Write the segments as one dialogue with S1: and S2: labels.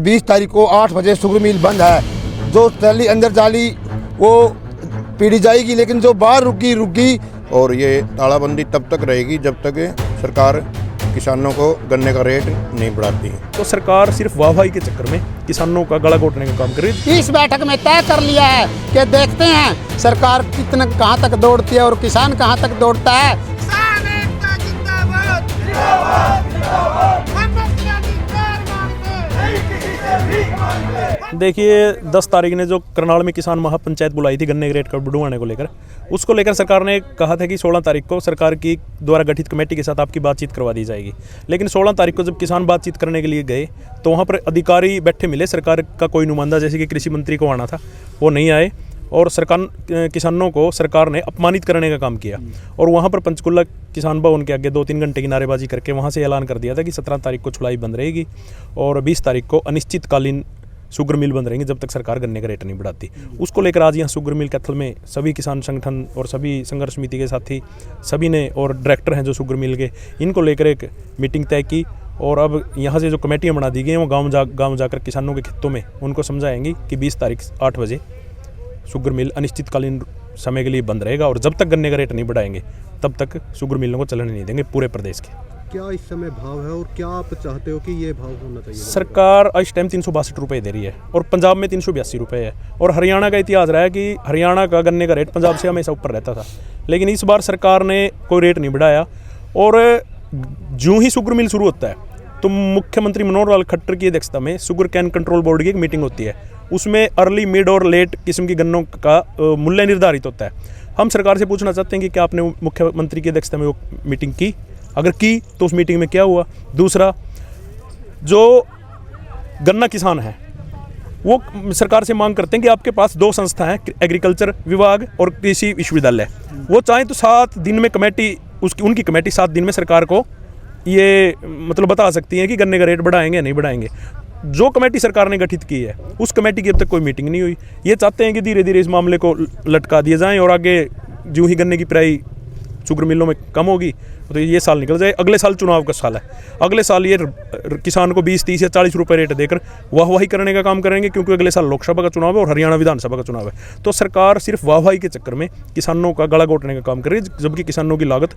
S1: 20 तारीख को 8 बजे शुगर मिल बंद है। जो ट्रैली अंदर जाली वो पीड़ी जाएगी, लेकिन जो बाहर रुकी।
S2: और ये तालाबंदी तब तक रहेगी जब तक सरकार किसानों को गन्ने का रेट नहीं बढ़ाती।
S3: तो सरकार सिर्फ वाहवाही के चक्कर में किसानों का गला घोटने का काम कर रही है।
S4: इस बैठक में तय कर लिया है कि देखते हैं सरकार कितना कहां तक दौड़ती है और किसान कहां तक दौड़ता है।
S3: देखिए 10 तारीख ने जो करनाल में किसान महापंचायत बुलाई थी गन्ने के रेट का बढ़वाने को लेकर, उसको लेकर सरकार ने कहा था कि 16 तारीख को सरकार की द्वारा गठित कमेटी के साथ आपकी बातचीत करवा दी जाएगी। लेकिन 16 तारीख को जब किसान बातचीत करने के लिए गए तो वहाँ पर अधिकारी बैठे मिले, सरकार का कोई नुमाइंदा जैसे कि कृषि मंत्री को आना था वो नहीं आए और किसानों को सरकार ने अपमानित करने का काम किया। और वहाँ पर पंचकुला किसान भवन के आगे 2-3 घंटे की नारेबाजी करके वहाँ से ऐलान कर दिया था कि 17 तारीख को छुड़ाई बंद रहेगी और 20 तारीख को अनिश्चितकालीन शुगर मिल बंद रहेंगे जब तक सरकार गन्ने का रेट नहीं बढ़ाती। उसको लेकर आज यहाँ शुगर मिल कैथल में सभी किसान संगठन और सभी संघर्ष समिति के साथी सभी ने और डायरेक्टर हैं जो शुगर मिल के, इनको लेकर एक मीटिंग तय की। और अब यहाँ से जो कमेटियाँ बना दी गई हैं वो गाँव जाकर किसानों के खेतों में उनको समझाएंगी कि 20 तारीख 8 बजे शुगर मिल अनिश्चितकालीन समय के लिए बंद रहेगा और जब तक गन्ने का रेट नहीं बढ़ाएंगे तब तक शुगर मिलों को चलने नहीं देंगे पूरे प्रदेश के।
S5: क्या इस समय भाव है और क्या आप चाहते हो कि ये भाव होना चाहिए?
S3: सरकार इस टाइम 362 रुपये दे रही है और पंजाब में 382 रुपये है। और हरियाणा का इतिहास रहा है कि हरियाणा का गन्ने का रेट पंजाब से हमेशा ऊपर रहता था, लेकिन इस बार सरकार ने कोई रेट नहीं बढ़ाया। और जो ही शुगर मिल शुरू होता है तो मुख्यमंत्री मनोहर लाल खट्टर की अध्यक्षता में शुगर कैन कंट्रोल बोर्ड की एक मीटिंग होती है। उसमें अर्ली मिड और लेट किस्म की गन्नों का मूल्य निर्धारित होता है। हम सरकार से पूछना चाहते हैं कि क्या आपने मुख्यमंत्री की अध्यक्षता में वो मीटिंग की? अगर की तो उस मीटिंग में क्या हुआ? दूसरा, जो गन्ना किसान है वो सरकार से मांग करते हैं कि आपके पास 2 संस्था हैं, एग्रीकल्चर विभाग और कृषि विश्वविद्यालय। वो चाहें तो 7 दिन में कमेटी उनकी कमेटी 7 दिन में सरकार को ये मतलब बता सकती है कि गन्ने का रेट बढ़ाएंगे या नहीं बढ़ाएंगे। जो कमेटी सरकार ने गठित की है उस कमेटी की अब तक कोई मीटिंग नहीं हुई। ये चाहते हैं कि धीरे धीरे इस मामले को लटका दिया जाए और आगे जो ही गन्ने की प्राइस शुगर मिलों में कम होगी तो ये साल निकल जाए। अगले साल चुनाव का साल है, अगले साल ये किसान को 20, 30 या 40 रुपये रेट देकर वाहवाही करने का काम करेंगे, क्योंकि अगले साल लोकसभा का चुनाव है और हरियाणा विधानसभा का चुनाव है। तो सरकार सिर्फ वाहवाही के चक्कर में किसानों का गला घोटने का काम कर रही है, जबकि किसानों की लागत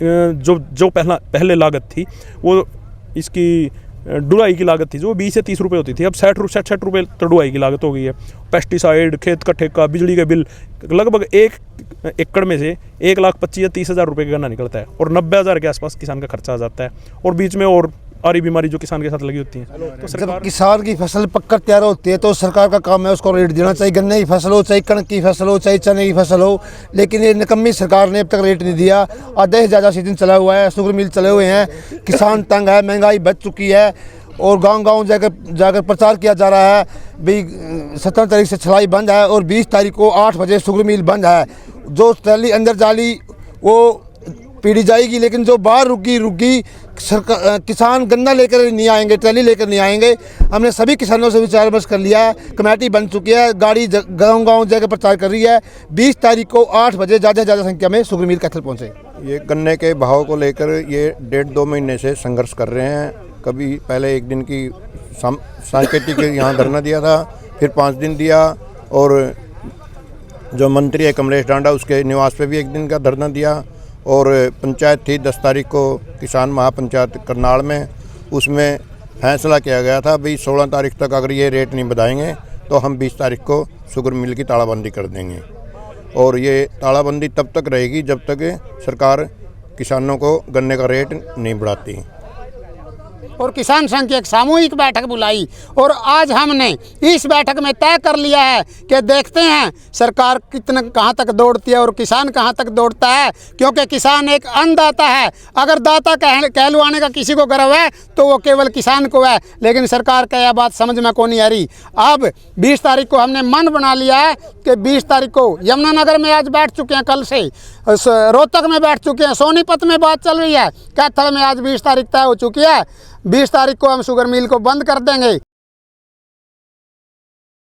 S3: जो पहले लागत थी वो इसकी ढुलाई की लागत थी जो 20 से 30 रुपये होती थी, अब 60 रुपये तो ढुलाई की लागत हो गई है। पेस्टिसाइड, खेत का ठेका, बिजली का बिल, लगभग 1 एकड़ में से 1,25,000 या 30,000 रुपये का गन्ना निकलता है और 90,000 के आसपास किसान का खर्चा आ जाता है। और बीच में और आरी बीमारी जो किसान के साथ लगी होती है। तो
S1: जब किसान की फसल पककर तैयार होती है तो सरकार का काम है उसको रेट देना, चाहे गन्ने की फसल हो, चाहे कणक की फसल हो, चाहे चने की फसल हो। लेकिन ये निकम्मी सरकार ने अब तक रेट नहीं दिया। आधे से ज़्यादा सीजन चला हुआ है, शुगर मिल चले हुए हैं, किसान तंग है, महंगाई बढ़ चुकी है और गांव जाकर प्रचार किया जा रहा है भाई 17 तारीख से छुड़ाई बंद है और 20 तारीख को 8 बजे शुगर मिल बंद है। जो ट्रैली अंदर जाली वो पीड़ी जाएगी, लेकिन जो बाहर रुकी सरकार किसान गन्ना लेकर नहीं आएंगे, ट्रैली लेकर नहीं आएंगे। हमने सभी किसानों से विचार विमर्श कर लिया है, कमेटी बन चुकी है, गाड़ी गांव जाकर प्रचार कर रही है। 20 तारीख को 8 बजे ज़्यादा से ज़्यादा संख्या में शुगर मिल कैथल पहुँचे।
S2: ये गन्ने के भाव को लेकर ये 1.5-2 महीने से संघर्ष कर रहे हैं। कभी पहले 1 दिन की सांकेतिक यहाँ धरना दिया था, फिर 5 दिन दिया और जो मंत्री है कमलेश डांडा उसके निवास पे भी 1 दिन का धरना दिया। और पंचायत थी 10 तारीख को किसान महापंचायत करनाल में, उसमें फैसला किया गया था भाई 16 तारीख तक अगर ये रेट नहीं बढ़ाएंगे तो हम 20 तारीख को शुगर मिल की तालाबंदी कर देंगे। और ये तालाबंदी तब तक रहेगी जब तक सरकार किसानों को गन्ने का रेट नहीं बढ़ाती।
S4: और किसान संघ की एक सामूहिक बैठक बुलाई और आज हमने इस बैठक में तय कर लिया है कि देखते हैं सरकार कितना कहां तक दौड़ती है और किसान कहां तक दौड़ता है, क्योंकि किसान एक अन्नदाता है। अगर दाता कहलवाने का किसी को गर्व है तो वो केवल किसान को है, लेकिन सरकार का यह बात समझ में को नहीं आ रही। अब 20 तारीख को हमने मन बना लिया है कि 20 तारीख को यमुनानगर में आज बैठ चुके हैं, कल से रोहतक में बैठ चुके हैं, सोनीपत में बात चल रही है, कैथल में आज 20 तारीख तय हो चुकी है। 20 तारीख को हम शुगर मिल को बंद कर देंगे।